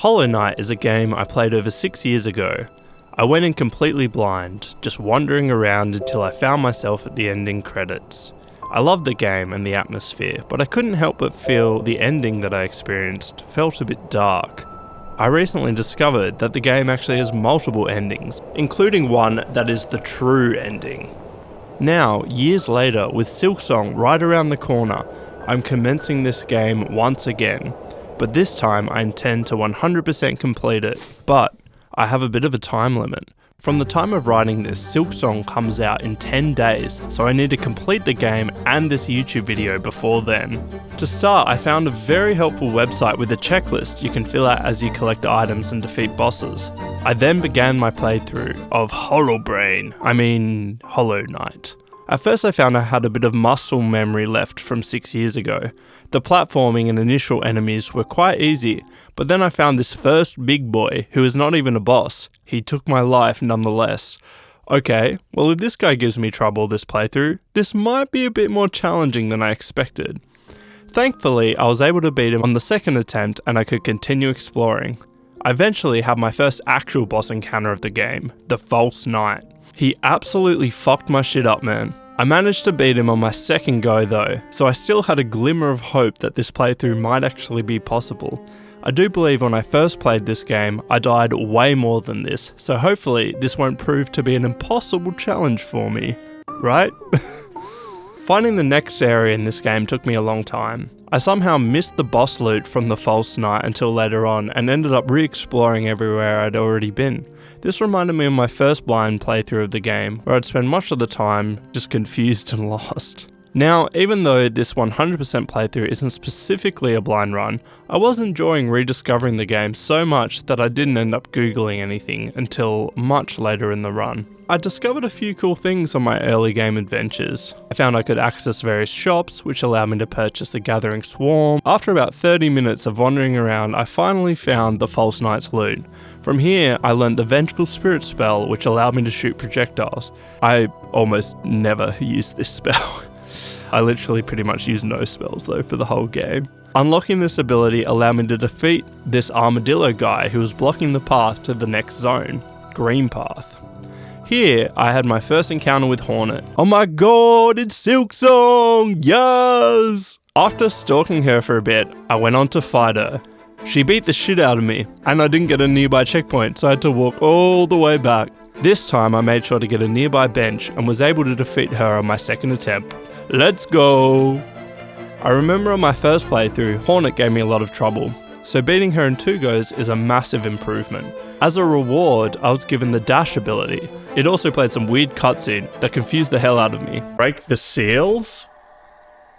Hollow Knight is a game I played over 6 years ago. I went in completely blind, just wandering around until I found myself at the ending credits. I loved the game and the atmosphere, but I couldn't help but feel the ending that I experienced felt a bit dark. I recently discovered that the game actually has multiple endings, including one that is the true ending. Now, years later, with SILKSONG right around the corner, I'm commencing this game once again, but this time I intend to 100% complete it, but I have a bit of a time limit. From the time of writing this, SILKSONG comes out in 10 days, so I need to complete the game and this YouTube video before then. To start, I found a very helpful website with a checklist you can fill out as you collect items and defeat bosses. I then began my playthrough of Hollow Knight. At first I found I had a bit of muscle memory left from 6 years ago. The platforming and initial enemies were quite easy, but then I found this first big boy who is not even a boss. He took my life nonetheless. Okay, well if this guy gives me trouble this playthrough, this might be a bit more challenging than I expected. Thankfully, I was able to beat him on the second attempt and I could continue exploring. I eventually had my first actual boss encounter of the game, the False Knight. He absolutely fucked my shit up, man. I managed to beat him on my second go though, so I still had a glimmer of hope that this playthrough might actually be possible. I do believe when I first played this game, I died way more than this, so hopefully this won't prove to be an impossible challenge for me, right? Finding the next area in this game took me a long time. I somehow missed the boss loot from the False Knight until later on and ended up re-exploring everywhere I'd already been. This reminded me of my first blind playthrough of the game, where I'd spend much of the time just confused and lost. Now, even though this 100% playthrough isn't specifically a blind run, I was enjoying rediscovering the game so much that I didn't end up googling anything until much later in the run. I discovered a few cool things on my early game adventures. I found I could access various shops, which allowed me to purchase the Gathering Swarm. After about 30 minutes of wandering around, I finally found the False Knight's loot. From here, I learned the Vengeful Spirit spell, which allowed me to shoot projectiles. I almost never used this spell. I literally pretty much used no spells though for the whole game. Unlocking this ability allowed me to defeat this armadillo guy who was blocking the path to the next zone, Green Path. Here, I had my first encounter with Hornet. Oh my god, it's SILKSONG! Yes! After stalking her for a bit, I went on to fight her. She beat the shit out of me, and I didn't get a nearby checkpoint, so I had to walk all the way back. This time I made sure to get a nearby bench and was able to defeat her on my second attempt. Let's go! I remember on my first playthrough, Hornet gave me a lot of trouble, so beating her in 2 goes is a massive improvement. As a reward, I was given the dash ability. It also played some weird cutscene that confused the hell out of me. Break the seals?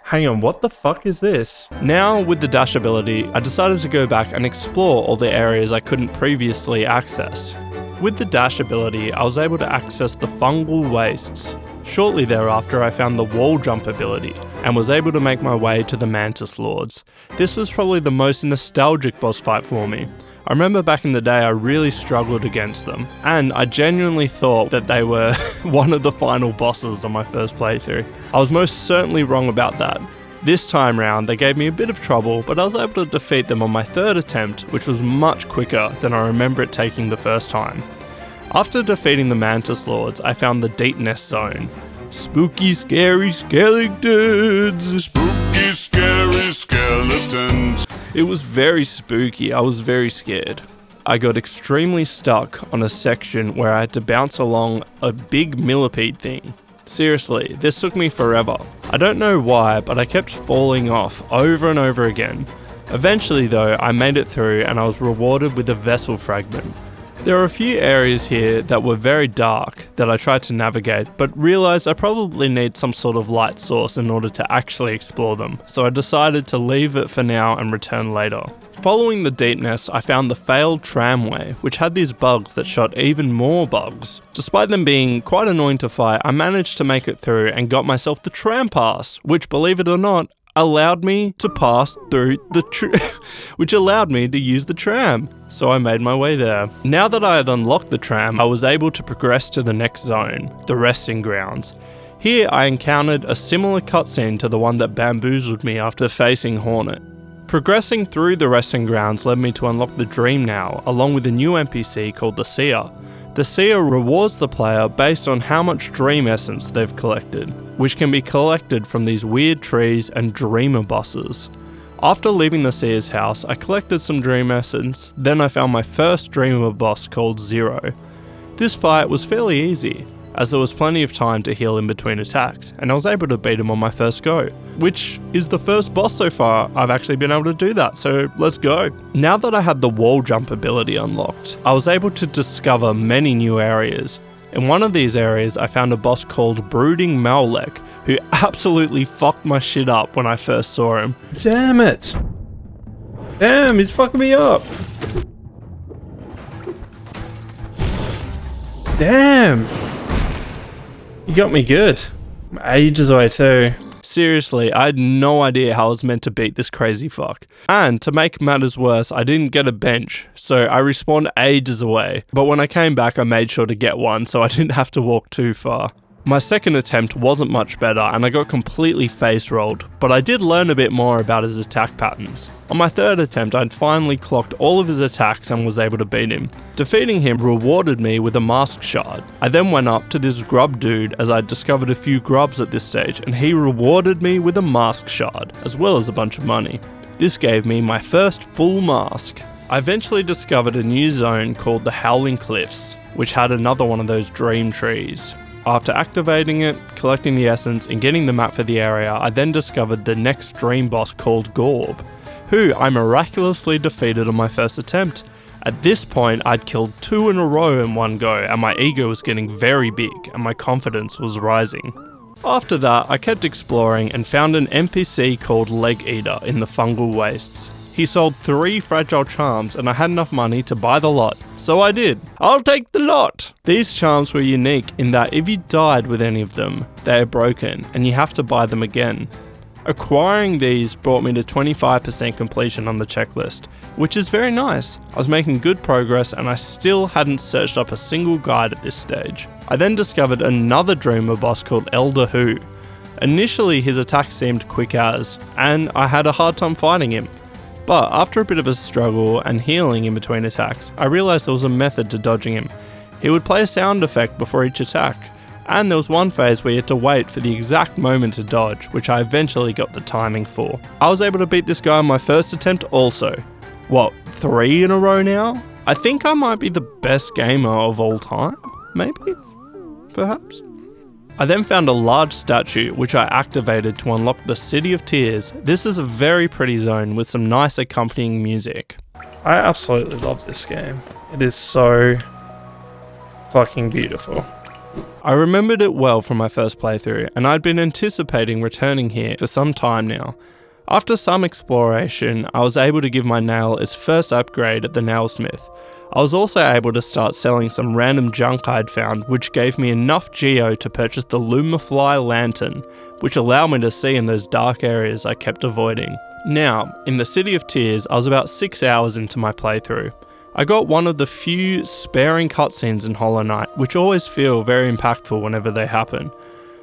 Hang on, what the fuck is this? Now, with the dash ability, I decided to go back and explore all the areas I couldn't previously access. With the dash ability, I was able to access the fungal wastes. Shortly thereafter, I found the wall jump ability, and was able to make my way to the Mantis Lords. This was probably the most nostalgic boss fight for me. I remember back in the day I really struggled against them, and I genuinely thought that they were one of the final bosses on my first playthrough. I was most certainly wrong about that. This time round they gave me a bit of trouble, but I was able to defeat them on my third attempt, which was much quicker than I remember it taking the first time. After defeating the Mantis Lords, I found the Deep Nest Zone. Spooky, scary skeletons! Spooky, scary skeletons! It was very spooky, I was very scared. I got extremely stuck on a section where I had to bounce along a big millipede thing. Seriously, this took me forever. I don't know why, but I kept falling off over and over again. Eventually though, I made it through and I was rewarded with a vessel fragment. There are a few areas here that were very dark that I tried to navigate, but realised I probably need some sort of light source in order to actually explore them, so I decided to leave it for now and return later. Following the Deep Nest, I found the failed tramway, which had these bugs that shot even more bugs. Despite them being quite annoying to fight, I managed to make it through and got myself the tram pass, which, believe it or not, allowed me to pass through which allowed me to use the tram. So I made my way there. Now that I had unlocked the tram, I was able to progress to the next zone, the resting grounds. Here I encountered a similar cutscene to the one that bamboozled me after facing Hornet. Progressing through the resting grounds led me to unlock the Dream Now, along with a new NPC called the Seer. The Seer rewards the player based on how much Dream Essence they've collected, which can be collected from these weird trees and Dreamer bosses. After leaving the Seer's house, I collected some Dream Essence, then I found my first Dreamer boss called Zero. This fight was fairly easy, as there was plenty of time to heal in between attacks, and I was able to beat him on my first go, which is the first boss so far I've actually been able to do that, so let's go. Now that I had the wall jump ability unlocked, I was able to discover many new areas. In one of these areas, I found a boss called Brooding Malek, who absolutely fucked my shit up when I first saw him. Damn it! Damn, he's fucking me up! Damn! You got me good. I'm ages away too. Seriously, I had no idea how I was meant to beat this crazy fuck. And to make matters worse, I didn't get a bench, so I respawned ages away. But when I came back, I made sure to get one so I didn't have to walk too far. My second attempt wasn't much better and I got completely face rolled, but I did learn a bit more about his attack patterns. On my third attempt, I'd finally clocked all of his attacks and was able to beat him. Defeating him rewarded me with a mask shard. I then went up to this grub dude as I'd discovered a few grubs at this stage, and he rewarded me with a mask shard, as well as a bunch of money. This gave me my first full mask. I eventually discovered a new zone called the Howling Cliffs, which had another one of those dream trees. After activating it, collecting the essence, and getting the map for the area, I then discovered the next dream boss called Gorb, who I miraculously defeated on my first attempt. At this point, I'd killed 2 in a row in one go, and my ego was getting very big, and my confidence was rising. After that, I kept exploring and found an NPC called Leg Eater in the fungal wastes. He sold 3 fragile charms and I had enough money to buy the lot, so I did. I'll take the lot! These charms were unique in that if you died with any of them, they are broken and you have to buy them again. Acquiring these brought me to 25% completion on the checklist, which is very nice. I was making good progress and I still hadn't searched up a single guide at this stage. I then discovered another Dreamer boss called Elder Who. Initially his attack seemed quick as, and I had a hard time fighting him. But after a bit of a struggle and healing in between attacks, I realised there was a method to dodging him. He would play a sound effect before each attack, and there was one phase where you had to wait for the exact moment to dodge, which I eventually got the timing for. I was able to beat this guy on my first attempt also. What, 3 in a row now? I think I might be the best gamer of all time? Maybe? Perhaps? I then found a large statue which I activated to unlock the City of Tears. This is a very pretty zone with some nice accompanying music. I absolutely love this game. It is so fucking beautiful. I remembered it well from my first playthrough, and I'd been anticipating returning here for some time now. After some exploration, I was able to give my nail its first upgrade at the nailsmith. I was also able to start selling some random junk I'd found, which gave me enough geo to purchase the Lumafly lantern, which allowed me to see in those dark areas I kept avoiding. Now, in the City of Tears, I was about 6 hours into my playthrough. I got one of the few sparing cutscenes in Hollow Knight, which always feel very impactful whenever they happen.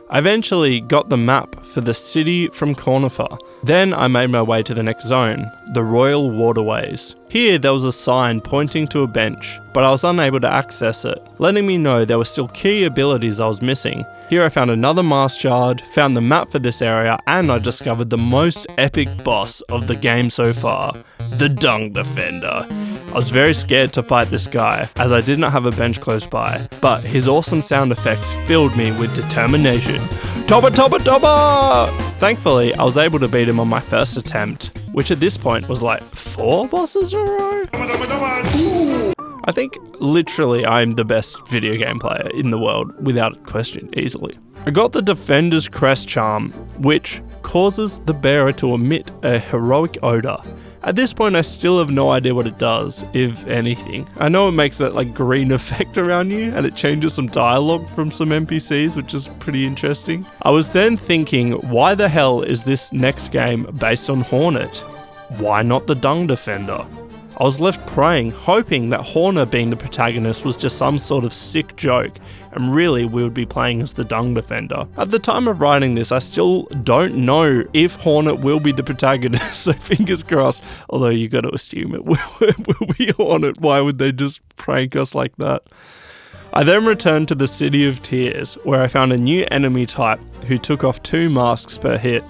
I eventually got the map for the city from Cornifer. Then I made my way to the next zone, the Royal Waterways. Here there was a sign pointing to a bench, but I was unable to access it, letting me know there were still key abilities I was missing. Here I found another mask shard, found the map for this area, and I discovered the most epic boss of the game so far, the Dung Defender. I was very scared to fight this guy, as I did not have a bench close by, but his awesome sound effects filled me with determination. Topper, topper, topper! Thankfully, I was able to beat him on my first attempt, which at this point was like 4 bosses in a row? I think literally I'm the best video game player in the world, without question, easily. I got the Defender's Crest charm, which causes the bearer to emit a heroic odour. At this point, I still have no idea what it does, if anything. I know it makes that like green effect around you, and it changes some dialogue from some NPCs, which is pretty interesting. I was then thinking, why the hell is this next game based on Hornet? Why not the Dung Defender? I was left praying, hoping that Horner being the protagonist was just some sort of sick joke, and really we would be playing as the Dung Defender. At the time of writing this, I still don't know if Hornet will be the protagonist, so fingers crossed, although you gotta assume it will be Hornet. Why would they just prank us like that? I then returned to the City of Tears, where I found a new enemy type who took off 2 masks per hit.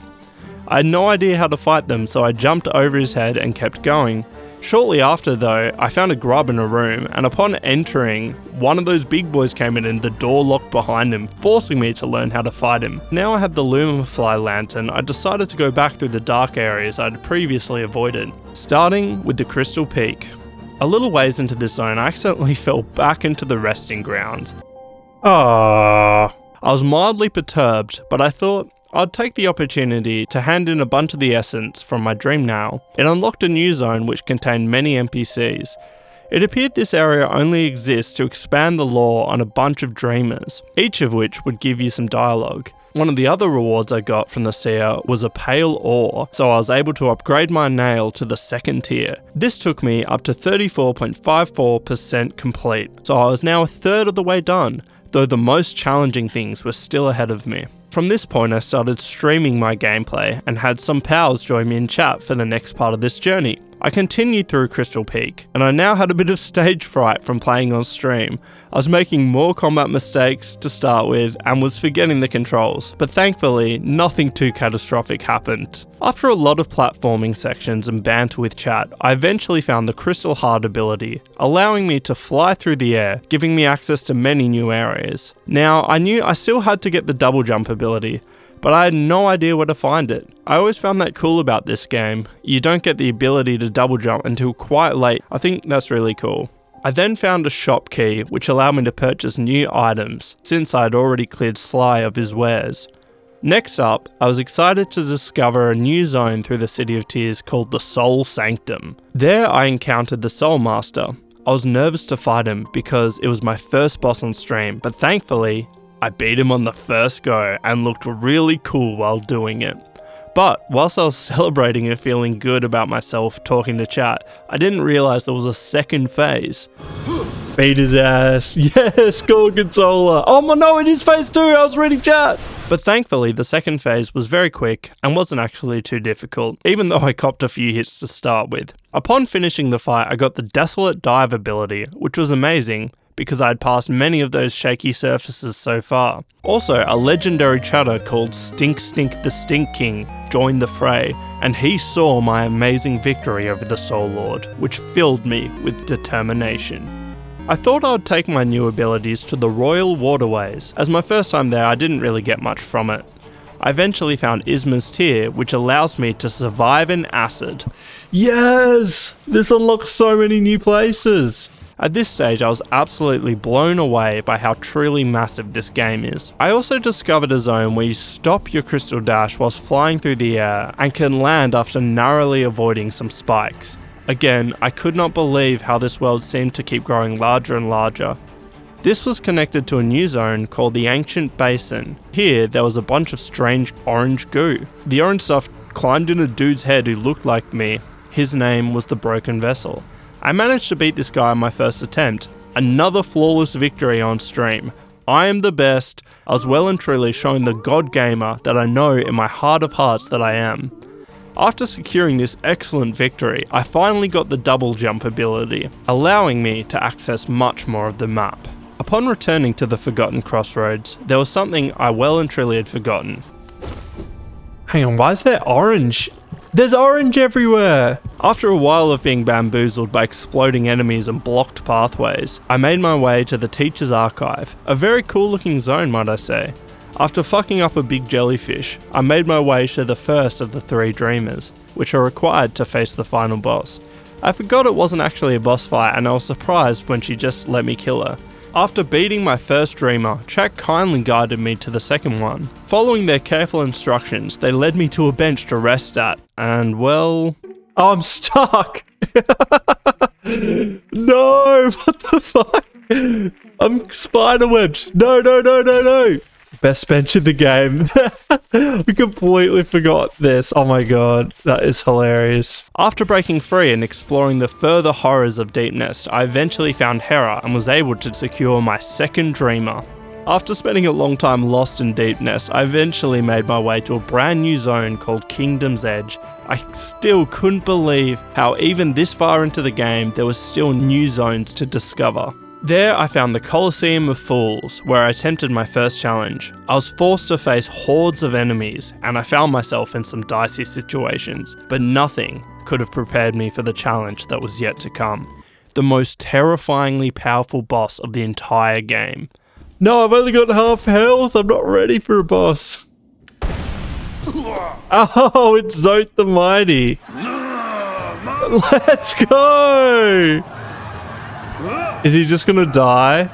I had no idea how to fight them, so I jumped over his head and kept going. Shortly after though, I found a grub in a room, and upon entering, one of those big boys came in and the door locked behind him, forcing me to learn how to fight him. Now I had the Lumify lantern, I decided to go back through the dark areas I'd previously avoided, starting with the Crystal Peak. A little ways into this zone, I accidentally fell back into the resting grounds. Ah. I was mildly perturbed, but I thought I'd take the opportunity to hand in a bunch of the essence from my dream nail. It unlocked a new zone which contained many NPCs. It appeared this area only exists to expand the lore on a bunch of dreamers, each of which would give you some dialogue. One of the other rewards I got from the seer was a pale ore, so I was able to upgrade my nail to the 2nd tier. This took me up to 34.54% complete, so I was now a third of the way done, though the most challenging things were still ahead of me. From this point I started streaming my gameplay and had some pals join me in chat for the next part of this journey. I continued through Crystal Peak, and I now had a bit of stage fright from playing on stream. I was making more combat mistakes to start with and was forgetting the controls, but thankfully nothing too catastrophic happened. After a lot of platforming sections and banter with chat, I eventually found the Crystal Heart ability, allowing me to fly through the air, giving me access to many new areas. Now, I knew I still had to get the double jump ability, but I had no idea where to find it. I always found that cool about this game. You don't get the ability to double jump until quite late. I think that's really cool. I then found a shop key which allowed me to purchase new items, since I had already cleared Sly of his wares. Next up, I was excited to discover a new zone through the City of Tears called the Soul Sanctum. There I encountered the Soul Master. I was nervous to fight him because it was my first boss on stream, but thankfully, I beat him on the first go and looked really cool while doing it. But whilst I was celebrating and feeling good about myself talking to chat, I didn't realise there was a second phase. Beat his ass. Yes, Gorgonzola. Oh my no, it is phase 2. I was reading chat. But thankfully, the second phase was very quick and wasn't actually too difficult, even though I copped a few hits to start with. Upon finishing the fight, I got the Desolate Dive ability, which was amazing, because I had passed many of those shaky surfaces so far. Also, a legendary chatter called Stink the Stink King joined the fray, and he saw my amazing victory over the Soul Lord, which filled me with determination. I thought I would take my new abilities to the Royal Waterways. As my first time there, I didn't really get much from it. I eventually found Isma's Tier, which allows me to survive in acid. Yes! This unlocks so many new places. At this stage, I was absolutely blown away by how truly massive this game is. I also discovered a zone where you stop your crystal dash whilst flying through the air and can land after narrowly avoiding some spikes. Again, I could not believe how this world seemed to keep growing larger and larger. This was connected to a new zone called the Ancient Basin. Here, there was a bunch of strange orange goo. The orange stuff climbed in a dude's head who looked like me. His name was the Broken Vessel. I managed to beat this guy on my first attempt. Another flawless victory on stream. I am the best. I was well and truly showing the God Gamer that I know in my heart of hearts that I am. After securing this excellent victory, I finally got the double jump ability, allowing me to access much more of the map. Upon returning to the Forgotten Crossroads, there was something I well and truly had forgotten. Hang on, why is there orange? There's orange everywhere! After a while of being bamboozled by exploding enemies and blocked pathways, I made my way to the Teacher's Archive, a very cool looking zone, might I say. After fucking up a big jellyfish, I made my way to the first of the 3 Dreamers, which are required to face the final boss. I forgot it wasn't actually a boss fight and I was surprised when she just let me kill her. After beating my first Dreamer, chat kindly guided me to the second one. Following their careful instructions, they led me to a bench to rest at, and well... Oh, I'm stuck! No, what the fuck? I'm spiderwebbed. No. Best bench in the game. We completely forgot this. Oh my god, that is hilarious. After breaking free and exploring the further horrors of Deep Nest, I eventually found Hera and was able to secure my second dreamer. After spending a long time lost in Deep Nest, I eventually made my way to a brand new zone called Kingdom's Edge. I still couldn't believe how even this far into the game, there was still new zones to discover. There I found the Colosseum of Fools, where I attempted my first challenge. I was forced to face hordes of enemies, and I found myself in some dicey situations, but nothing could have prepared me for the challenge that was yet to come. The most terrifyingly powerful boss of the entire game. No, I've only got half health. I'm not ready for a boss. Oh, it's Zote the Mighty. Let's go. Is he just gonna die?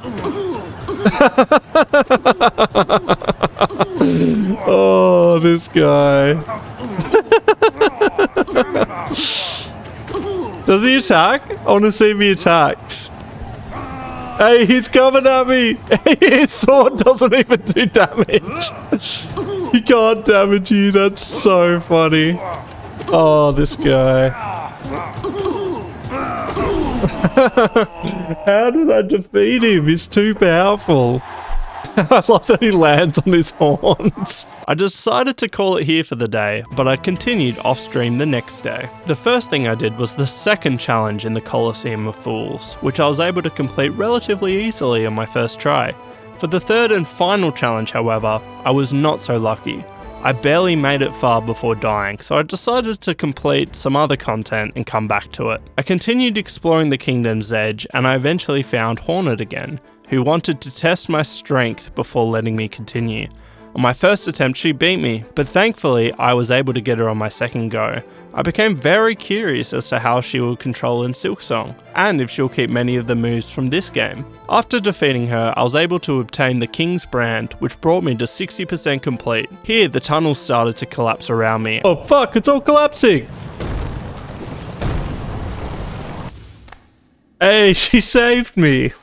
Oh, this guy. Does he attack? I want to see if he attacks. Hey, he's coming at me! His sword doesn't even do damage! He can't damage you, that's so funny. Oh, this guy. How did I defeat him? He's too powerful. I love that he lands on his horns. I decided to call it here for the day, but I continued off stream the next day. The first thing I did was the second challenge in the Colosseum of Fools, which I was able to complete relatively easily on my first try. For the third and final challenge, however, I was not so lucky. I barely made it far before dying, so I decided to complete some other content and come back to it. I continued exploring the Kingdom's Edge, and I eventually found Hornet again, who wanted to test my strength before letting me continue. On my first attempt she beat me, but thankfully I was able to get her on my second go. I became very curious as to how she will control in SILKSONG, and if she'll keep many of the moves from this game. After defeating her, I was able to obtain the King's Brand, which brought me to 60% complete. Here the tunnels started to collapse around me. Oh fuck, it's all collapsing! Hey, she saved me!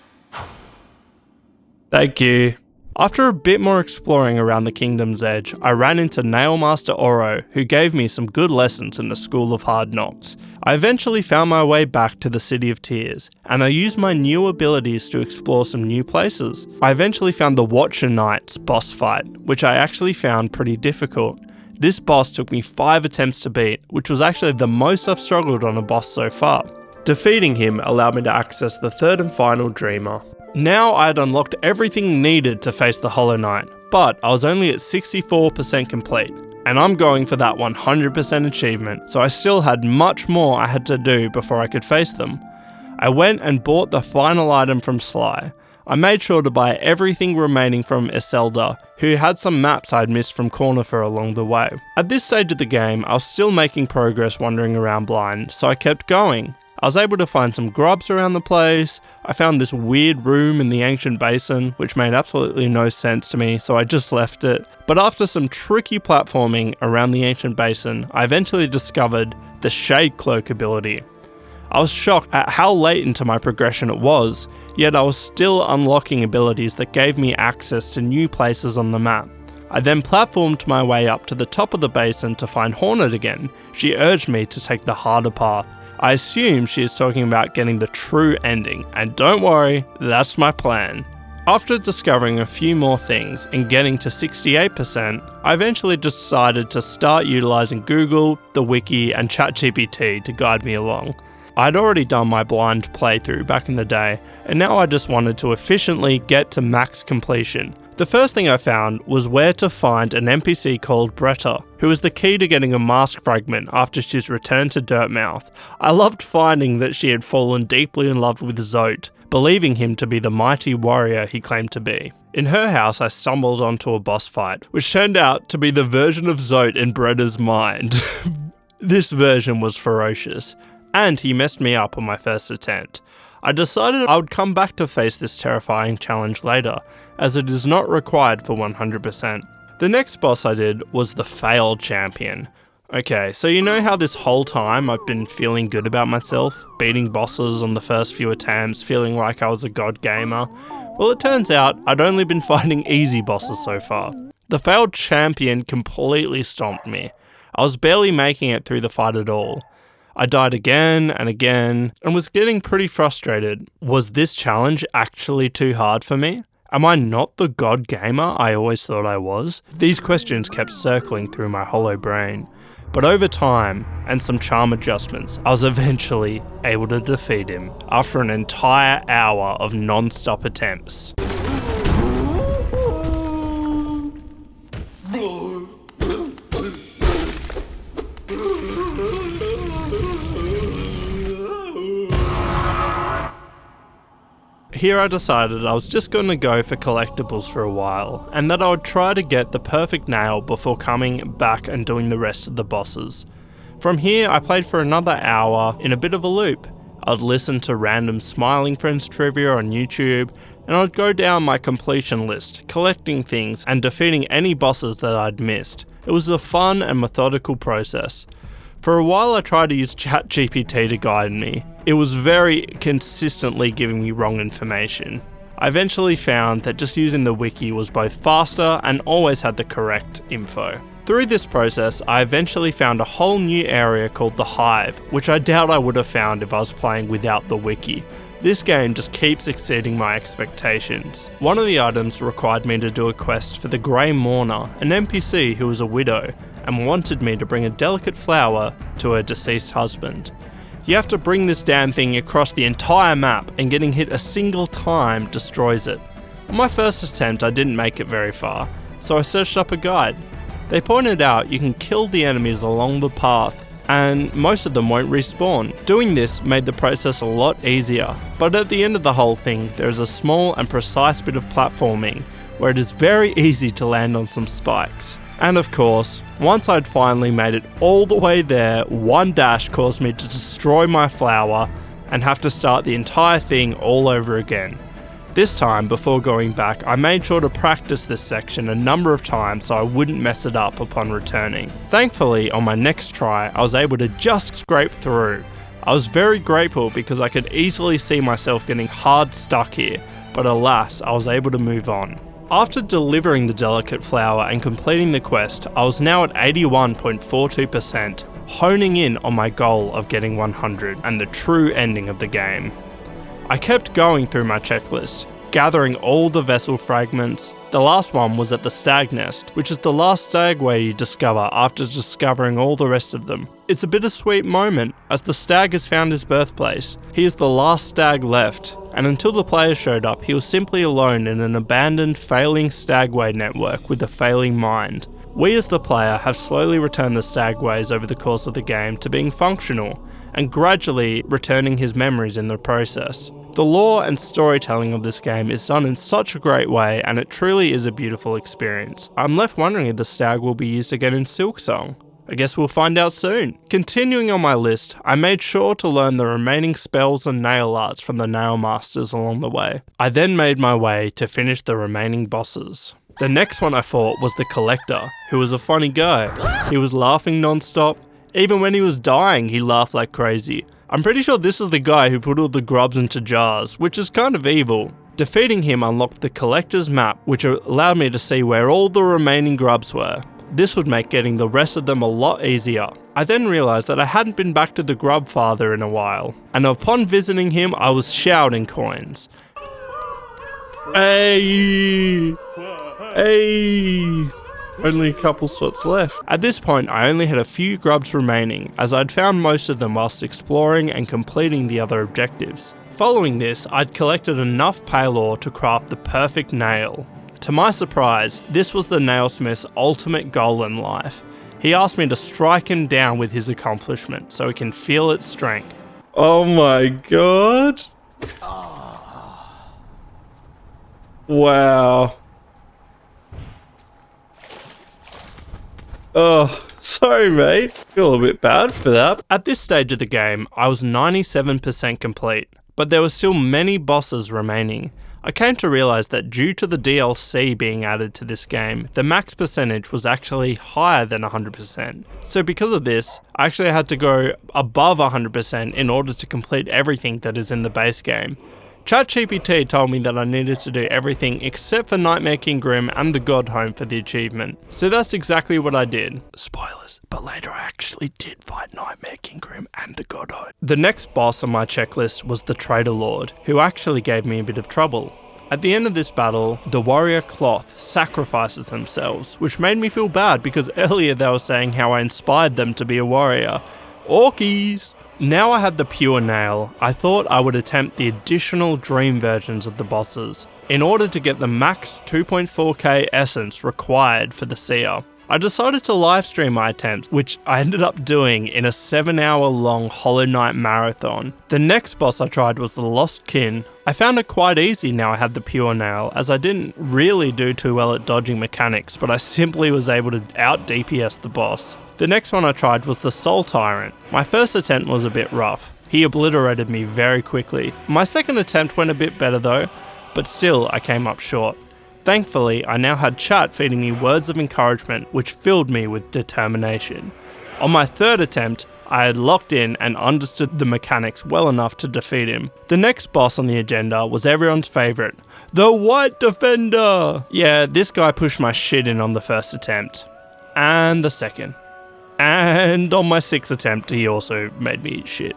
Thank you. After a bit more exploring around the Kingdom's Edge, I ran into Nailmaster Oro, who gave me some good lessons in the School of Hard Knocks. I eventually found my way back to the City of Tears, and I used my new abilities to explore some new places. I eventually found the Watcher Knight's boss fight, which I actually found pretty difficult. This boss took me 5 attempts to beat, which was actually the most I've struggled on a boss so far. Defeating him allowed me to access the third and final Dreamer. Now I had unlocked everything needed to face the Hollow Knight, but I was only at 64% complete, and I'm going for that 100% achievement, so I still had much more I had to do before I could face them. I went and bought the final item from Sly. I made sure to buy everything remaining from Iselda, who had some maps I'd missed from Cornifer along the way. At this stage of the game, I was still making progress wandering around blind, so I kept going. I was able to find some grubs around the place. I found this weird room in the ancient basin, which made absolutely no sense to me, so I just left it. But after some tricky platforming around the ancient basin, I eventually discovered the Shade Cloak ability. I was shocked at how late into my progression it was, yet I was still unlocking abilities that gave me access to new places on the map. I then platformed my way up to the top of the basin to find Hornet again. She urged me to take the harder path. I assume she is talking about getting the true ending, and don't worry, that's my plan. After discovering a few more things and getting to 68%, I eventually decided to start utilising Google, the Wiki and ChatGPT to guide me along. I'd already done my blind playthrough back in the day, and now I just wanted to efficiently get to max completion. The first thing I found was where to find an NPC called Bretta, who is the key to getting a mask fragment after she's returned to Dirtmouth. I loved finding that she had fallen deeply in love with Zote, believing him to be the mighty warrior he claimed to be. In her house I stumbled onto a boss fight, which turned out to be the version of Zote in Bretta's mind. This version was ferocious, and he messed me up on my first attempt. I decided I would come back to face this terrifying challenge later, as it is not required for 100%. The next boss I did was the Failed Champion. Okay, so you know how this whole time I've been feeling good about myself, beating bosses on the first few attempts, feeling like I was a god gamer? Well, it turns out I'd only been fighting easy bosses so far. The failed champion completely stomped me. I was barely making it through the fight at all. I died again and again and was getting pretty frustrated. Was this challenge actually too hard for me? Am I not the god gamer I always thought I was? These questions kept circling through my hollow brain. But over time, and some charm adjustments, I was eventually able to defeat him after an entire hour of non-stop attempts. Here I decided I was just going to go for collectibles for a while, and that I would try to get the perfect nail before coming back and doing the rest of the bosses. From here I played for another hour in a bit of a loop. I'd listen to random Smiling Friends trivia on YouTube, and I'd go down my completion list, collecting things and defeating any bosses that I'd missed. It was a fun and methodical process. For a while I tried to use ChatGPT to guide me. It was very consistently giving me wrong information. I eventually found that just using the wiki was both faster and always had the correct info. Through this process, I eventually found a whole new area called the Hive, which I doubt I would have found if I was playing without the wiki. This game just keeps exceeding my expectations. One of the items required me to do a quest for the Grey Mourner, an NPC who was a widow, and wanted me to bring a delicate flower to her deceased husband. You have to bring this damn thing across the entire map, and getting hit a single time destroys it. On my first attempt I didn't make it very far, so I searched up a guide. They pointed out you can kill the enemies along the path, and most of them won't respawn. Doing this made the process a lot easier, but at the end of the whole thing there is a small and precise bit of platforming where it is very easy to land on some spikes. And of course, once I'd finally made it all the way there, one dash caused me to destroy my flower and have to start the entire thing all over again. This time, before going back, I made sure to practice this section a number of times so I wouldn't mess it up upon returning. Thankfully, on my next try, I was able to just scrape through. I was very grateful because I could easily see myself getting hard stuck here, but alas, I was able to move on. After delivering the delicate flower and completing the quest, I was now at 81.42%, honing in on my goal of getting 100 and the true ending of the game. I kept going through my checklist, gathering all the vessel fragments. The last one was at the stag nest, which is the last stagway you discover after discovering all the rest of them. It's a bittersweet moment, as the stag has found his birthplace. He is the last stag left, and until the player showed up, he was simply alone in an abandoned, failing stagway network with a failing mind. We as the player have slowly returned the stagways over the course of the game to being functional, and gradually returning his memories in the process. The lore and storytelling of this game is done in such a great way, and it truly is a beautiful experience. I'm left wondering if the stag will be used again in SILKSONG. I guess we'll find out soon. Continuing on my list, I made sure to learn the remaining spells and nail arts from the nail masters along the way. I then made my way to finish the remaining bosses. The next one I fought was the Collector, who was a funny guy. He was laughing non-stop. Even when he was dying, he laughed like crazy. I'm pretty sure this is the guy who put all the grubs into jars, which is kind of evil. Defeating him unlocked the Collector's map, which allowed me to see where all the remaining grubs were. This would make getting the rest of them a lot easier. I then realised that I hadn't been back to the Grub Father in a while, and upon visiting him I was shouting coins. Hey! Hey! Only a couple slots left. At this point I only had a few grubs remaining, as I'd found most of them whilst exploring and completing the other objectives. Following this, I'd collected enough pale ore to craft the perfect nail. To my surprise, this was the nailsmith's ultimate goal in life. He asked me to strike him down with his accomplishment so he can feel its strength. Oh my god. Wow. Oh, sorry mate. Feel a bit bad for that. At this stage of the game, I was 97% complete, but there were still many bosses remaining. I came to realise that due to the DLC being added to this game, the max percentage was actually higher than 100%. So because of this, I actually had to go above 100% in order to complete everything that is in the base game. ChatGPT told me that I needed to do everything except for Nightmare King Grim and the God Home for the achievement. So that's exactly what I did. Spoilers, but later I actually did fight Nightmare King Grim and the God Home. The next boss on my checklist was the Traitor Lord, who actually gave me a bit of trouble. At the end of this battle, the warrior cloth sacrifices themselves, which made me feel bad because earlier they were saying how I inspired them to be a warrior. Orkies! Now I had the pure nail, I thought I would attempt the additional dream versions of the bosses, in order to get the max 2.4k essence required for the seer. I decided to livestream my attempts, which I ended up doing in a 7-hour long Hollow Knight marathon. The next boss I tried was the Lost Kin. I found it quite easy now I had the pure nail, as I didn't really do too well at dodging mechanics, but I simply was able to out DPS the boss. The next one I tried was the Soul Tyrant. My first attempt was a bit rough. He obliterated me very quickly. My second attempt went a bit better though, but still I came up short. Thankfully, I now had chat feeding me words of encouragement, which filled me with determination. On my third attempt, I had locked in and understood the mechanics well enough to defeat him. The next boss on the agenda was everyone's favourite, the White Defender! Yeah, this guy pushed my shit in on the first attempt. And the second. And on my 6th attempt, he also made me eat shit.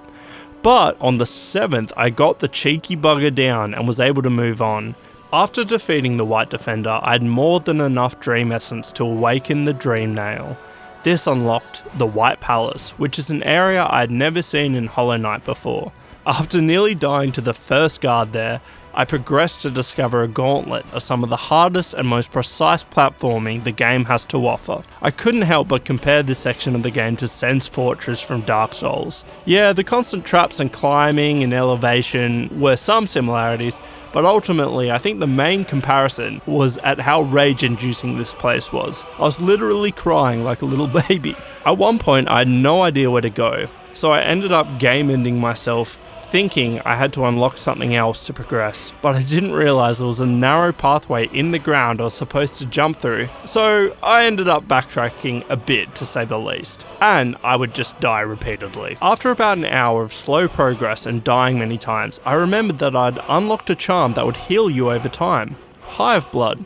But on the 7th, I got the cheeky bugger down and was able to move on. After defeating the White Defender, I had more than enough Dream Essence to awaken the Dream Nail. This unlocked the White Palace, which is an area I had never seen in Hollow Knight before. After nearly dying to the first guard there, I progressed to discover a gauntlet of some of the hardest and most precise platforming the game has to offer. I couldn't help but compare this section of the game to Sen's Fortress from Dark Souls. Yeah, the constant traps and climbing and elevation were some similarities, but ultimately I think the main comparison was at how rage-inducing this place was. I was literally crying like a little baby. At one point I had no idea where to go, so I ended up game-ending myself, thinking I had to unlock something else to progress, but I didn't realise there was a narrow pathway in the ground I was supposed to jump through, so I ended up backtracking a bit to say the least, and I would just die repeatedly. After about an hour of slow progress and dying many times, I remembered that I'd unlocked a charm that would heal you over time, Hive Blood.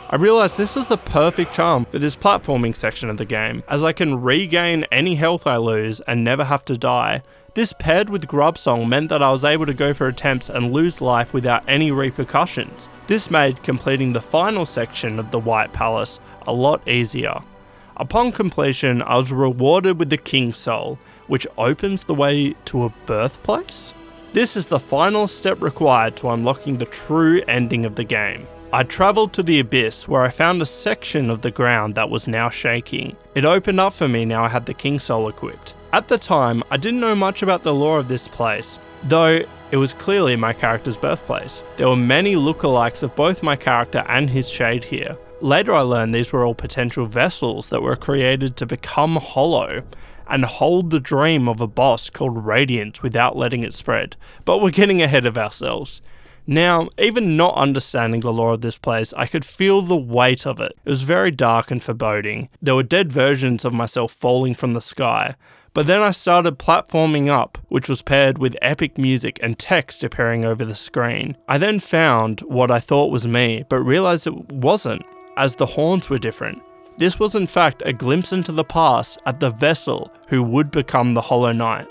I realised this is the perfect charm for this platforming section of the game, as I can regain any health I lose and never have to die. This paired with Grub Song meant that I was able to go for attempts and lose life without any repercussions. This made completing the final section of the White Palace a lot easier. Upon completion, I was rewarded with the King's Soul, which opens the way to a birthplace? This is the final step required to unlocking the true ending of the game. I travelled to the Abyss, where I found a section of the ground that was now shaking. It opened up for me now I had the King's Soul equipped. At the time, I didn't know much about the lore of this place, though it was clearly my character's birthplace. There were many lookalikes of both my character and his shade here. Later I learned these were all potential vessels that were created to become hollow and hold the dream of a boss called Radiance without letting it spread, but we're getting ahead of ourselves. Now, even not understanding the lore of this place, I could feel the weight of it. It was very dark and foreboding. There were dead versions of myself falling from the sky. But then I started platforming up, which was paired with epic music and text appearing over the screen. I then found what I thought was me, but realised it wasn't, as the horns were different. This was in fact a glimpse into the past at the vessel who would become the Hollow Knight.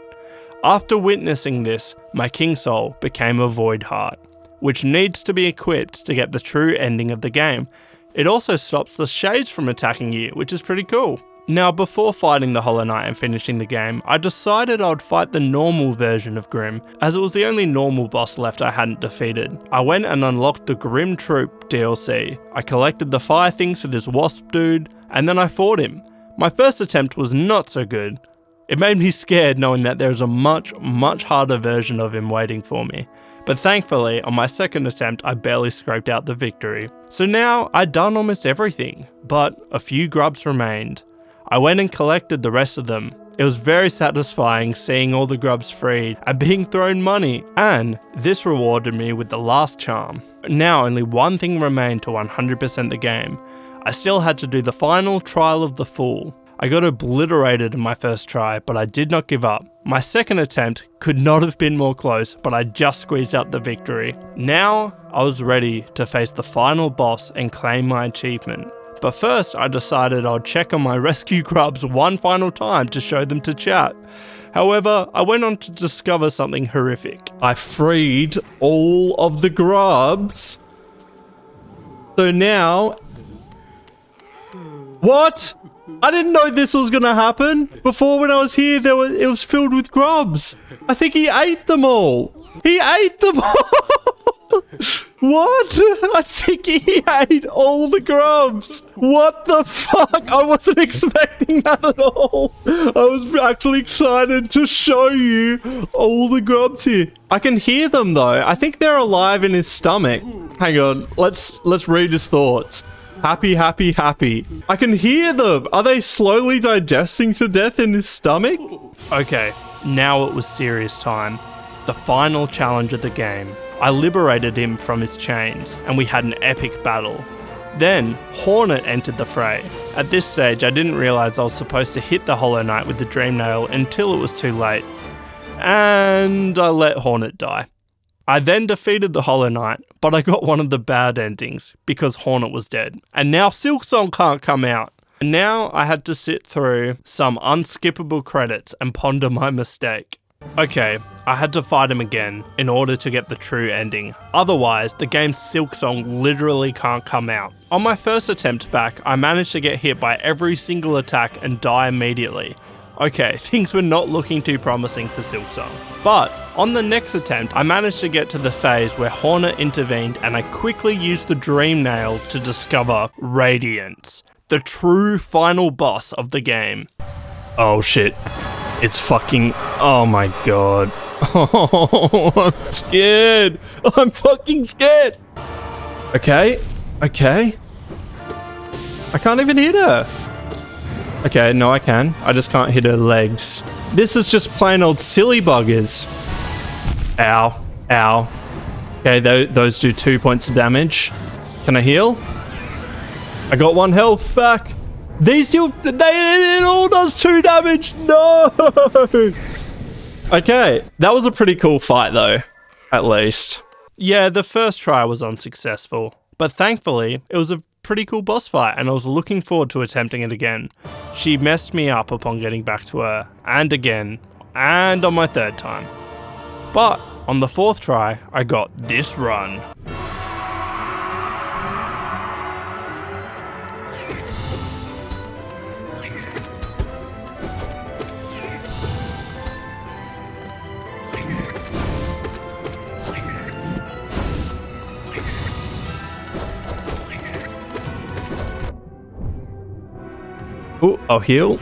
After witnessing this, my King Soul became a Void Heart, which needs to be equipped to get the true ending of the game. It also stops the shades from attacking you, which is pretty cool. Now, before fighting the Hollow Knight and finishing the game, I decided I'd fight the normal version of Grim, as it was the only normal boss left I hadn't defeated. I went and unlocked the Grim Troop DLC. I collected the fire things for this wasp dude, and then I fought him. My first attempt was not so good. It made me scared knowing that there's a much harder version of him waiting for me. But thankfully, on my second attempt, I barely scraped out the victory. So now, I'd done almost everything, but a few grubs remained. I went and collected the rest of them. It was very satisfying seeing all the grubs freed and being thrown money, and this rewarded me with the last charm. Now only one thing remained to 100% the game. I still had to do the final Trial of the Fool. I got obliterated in my first try, but I did not give up. My second attempt could not have been more close, but I just squeezed out the victory. Now, I was ready to face the final boss and claim my achievement. But first, I decided I'd check on my rescue grubs one final time to show them to chat. However, I went on to discover something horrific. I freed all of the grubs. So now... What? I didn't know this was gonna happen. Before when I was here, it was filled with grubs. I think he ate them all. He ate them all. What? I think he ate all the grubs. What the fuck? I wasn't expecting that at all. I was actually excited to show you all the grubs here. I can hear them though. I think they're alive in his stomach. Hang on. Let's read his thoughts. Happy, happy, happy. I can hear them. Are they slowly digesting to death in his stomach? Okay, now it was serious time. The final challenge of the game. I liberated him from his chains, and we had an epic battle. Then, Hornet entered the fray. At this stage, I didn't realise I was supposed to hit the Hollow Knight with the Dream Nail until it was too late. And I let Hornet die. I then defeated the Hollow Knight, but I got one of the bad endings, because Hornet was dead. And now SILKSONG can't come out. And now I had to sit through some unskippable credits and ponder my mistake. Okay, I had to fight him again in order to get the true ending. Otherwise, the game's SILKSONG literally can't come out. On my first attempt back, I managed to get hit by every single attack and die immediately. Okay, things were not looking too promising for SILKSONG. But on the next attempt, I managed to get to the phase where Hornet intervened and I quickly used the Dream Nail to discover Radiance, the true final boss of the game. Oh shit. It's fucking... Oh my god. Oh, I'm scared. I'm fucking scared. Okay. Okay. I can't even hit her. Okay, no I can. I just can't hit her legs. This is just plain old silly buggers. Ow. Ow. Okay, those do 2 points of damage. Can I heal? I got 1 health back. These do... it all does 2 damage. No! Okay, that was a pretty cool fight though. At least. Yeah, the first try was unsuccessful. But thankfully, it was a pretty cool boss fight and I was looking forward to attempting it again. She messed me up upon getting back to her, and again, and on my 3rd time. But on the 4th try, I got this run. Ooh, I'll heal.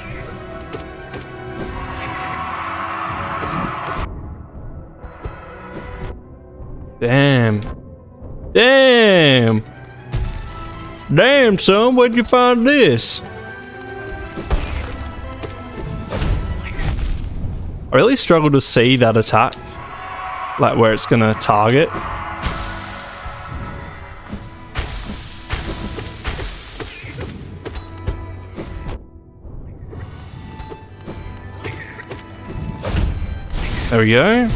Damn. Damn. Damn, son, where'd you find this? I really struggle to see that attack. Like where it's gonna target. There we go.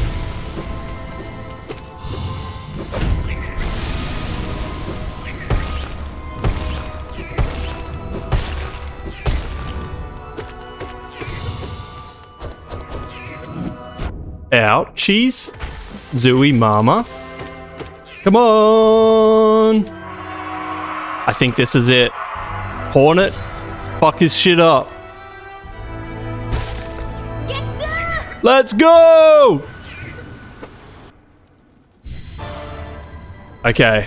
Ouchies. Zooey mama. Come on. I think this is it. Hornet. Fuck his shit up. Let's go! Okay.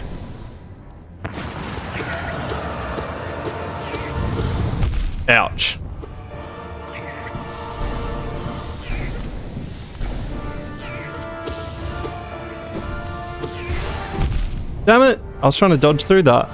Ouch. Damn it! I was trying to dodge through that.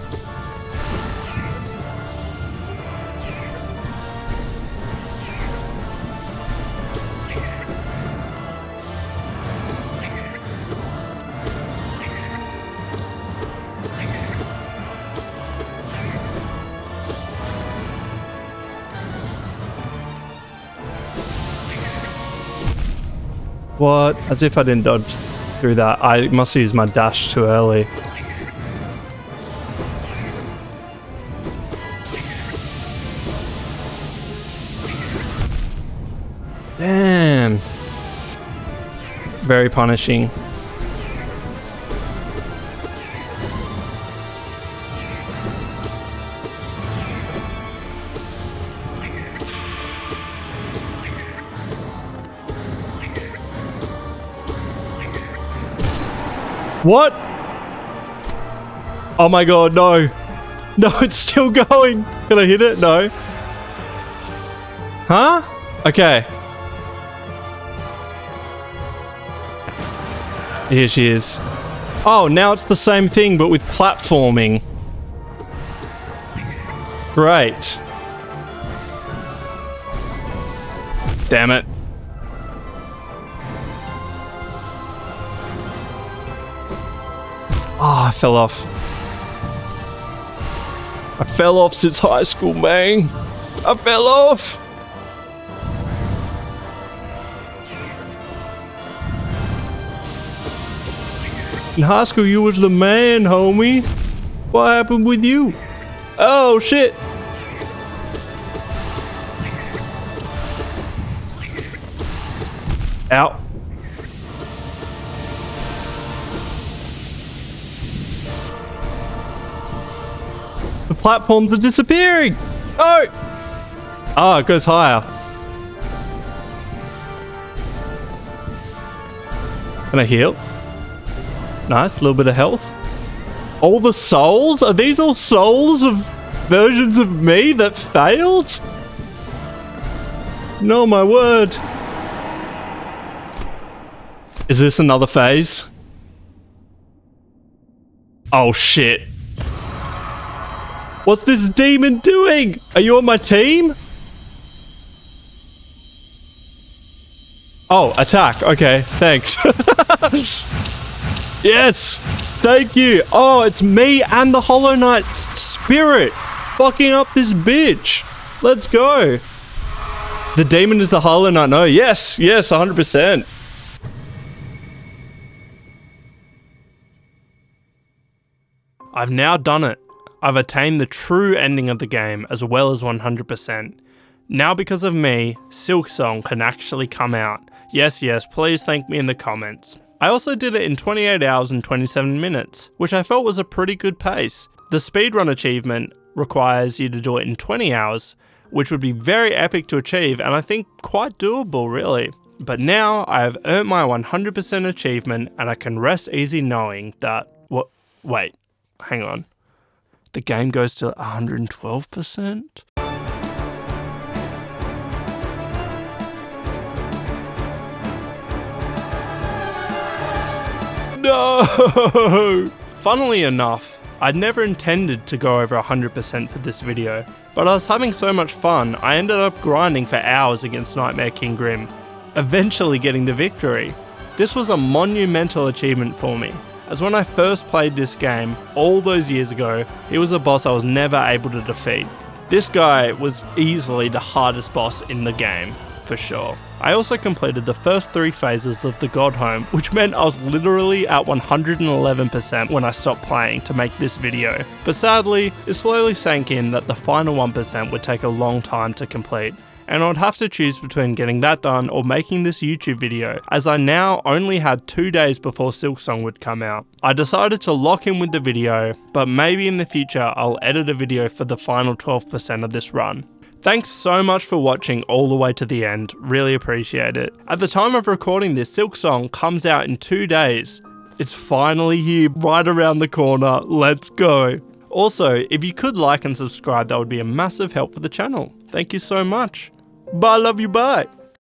What? As if I didn't dodge through that. I must have used my dash too early. Damn. Very punishing. What? Oh my god, no. No, it's still going. Can I hit it? No. Huh? Okay. Here she is. Oh, now it's the same thing, but with platforming. Great. Damn it. Oh, I fell off. I fell off since high school, man. I fell off. In high school, you was the man, homie. What happened with you? Oh, shit. Out. The platforms are disappearing. Oh. Oh, it goes higher. Can I heal? Nice, a little bit of health. All the souls? Are these all souls of versions of me that failed? No, my word. Is this another phase? Oh shit. What's this demon doing? Are you on my team? Oh, attack. Okay, thanks. Yes, thank you. Oh, it's me and the Hollow Knight's spirit fucking up this bitch. Let's go. The demon is the Hollow Knight. No, yes, 100%. I've now done it. I've attained the true ending of the game as well as 100%. Now because of me, SILKSONG can actually come out. Yes, please thank me in the comments. I also did it in 28 hours and 27 minutes, which I felt was a pretty good pace. The speedrun achievement requires you to do it in 20 hours, which would be very epic to achieve and I think quite doable really. But now I have earned my 100% achievement and I can rest easy knowing that... Wait, hang on. The game goes to 112%? No! Funnily enough, I'd never intended to go over 100% for this video, but I was having so much fun I ended up grinding for hours against Nightmare King Grim, eventually getting the victory. This was a monumental achievement for me, as when I first played this game all those years ago, he was a boss I was never able to defeat. This guy was easily the hardest boss in the game, for sure. I also completed the first 3 phases of the God Home, which meant I was literally at 111% when I stopped playing to make this video. But sadly, it slowly sank in that the final 1% would take a long time to complete, and I would have to choose between getting that done or making this YouTube video, as I now only had 2 days before SILKSONG would come out. I decided to lock in with the video, but maybe in the future I'll edit a video for the final 12% of this run. Thanks so much for watching all the way to the end, really appreciate it. At the time of recording this, SILKSONG comes out in 2 days. It's finally here, right around the corner, let's go. Also, if you could like and subscribe, that would be a massive help for the channel. Thank you so much. Bye, love you, bye.